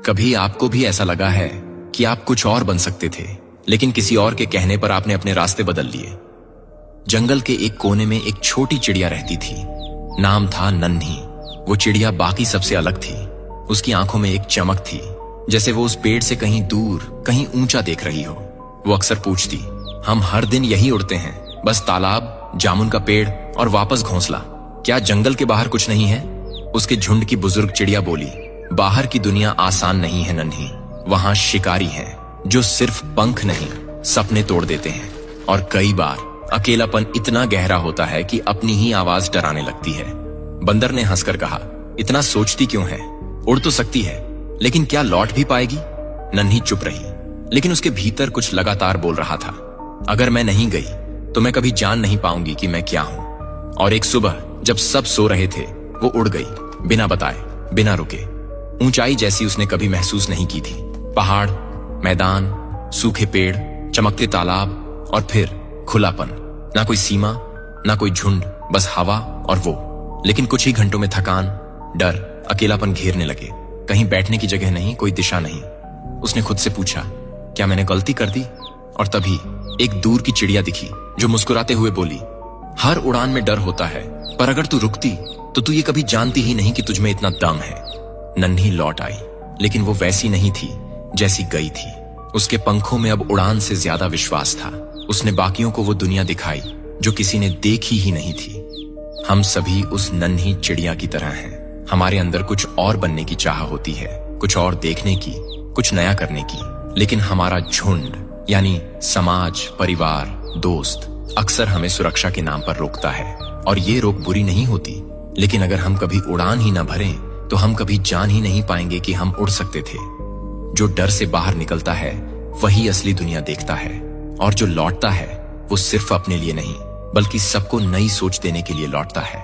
कभी आपको भी ऐसा लगा है कि आप कुछ और बन सकते थे, लेकिन किसी और के कहने पर आपने अपने रास्ते बदल लिए? जंगल के एक कोने में एक छोटी चिड़िया रहती थी। नाम था नन्ही। वो चिड़िया बाकी सबसे अलग थी। उसकी आंखों में एक चमक थी, जैसे वो उस पेड़ से कहीं दूर, कहीं ऊंचा देख रही हो। वो अक्सर पूछती, हम हर दिन यही उड़ते हैं, बस तालाब, जामुन का पेड़ और वापस घोंसला। क्या जंगल के बाहर कुछ नहीं है? उसके झुंड की बुजुर्ग चिड़िया बोली, बाहर की दुनिया आसान नहीं है नन्ही। वहां शिकारी हैं जो सिर्फ पंख नहीं, सपने तोड़ देते हैं। और कई बार अकेलापन इतना गहरा होता है कि अपनी ही आवाज डराने लगती है। बंदर ने हंसकर कहा, इतना सोचती क्यों है? उड़ तो सकती है, लेकिन क्या लौट भी पाएगी? नन्ही चुप रही, लेकिन उसके भीतर कुछ लगातार बोल रहा था, अगर मैं नहीं गई तो मैं कभी जान नहीं पाऊंगी कि मैं क्या हूं। और एक सुबह जब सब सो रहे थे, वो उड़ गई, बिना बताए, बिना रुके। ऊंचाई जैसी उसने कभी महसूस नहीं की थी। पहाड़, मैदान, सूखे पेड़, चमकते तालाब और फिर खुलापन। ना कोई सीमा, ना कोई झुंड, बस हवा और वो। लेकिन कुछ ही घंटों में थकान, डर, अकेलापन घेरने लगे। कहीं बैठने की जगह नहीं, कोई दिशा नहीं। उसने खुद से पूछा, क्या मैंने गलती कर दी? और तभी एक दूर की चिड़िया दिखी जो मुस्कुराते हुए बोली, हर उड़ान में डर होता है, पर अगर तू रुकती तो तू ये कभी जानती ही नहीं कि तुझमें इतना दम है। नन्ही लौट आई, लेकिन वो वैसी नहीं थी जैसी गई थी। उसके पंखों में अब उड़ान से ज्यादा विश्वास था। उसने बाकियों को वो दुनिया दिखाई जो किसी ने देखी ही नहीं थी। हम सभी उस नन्ही चिड़िया की तरह हैं। हमारे अंदर कुछ और बनने की चाह होती है, कुछ और देखने की, कुछ नया करने की। लेकिन हमारा झुंड यानी समाज, परिवार, दोस्त अक्सर हमें सुरक्षा के नाम पर रोकता है। और ये रोक बुरी नहीं होती, लेकिन अगर हम कभी उड़ान ही न भरें तो हम कभी जान ही नहीं पाएंगे कि हम उड़ सकते थे। जो डर से बाहर निकलता है वही असली दुनिया देखता है, और जो लौटता है वो सिर्फ अपने लिए नहीं, बल्कि सबको नई सोच देने के लिए लौटता है।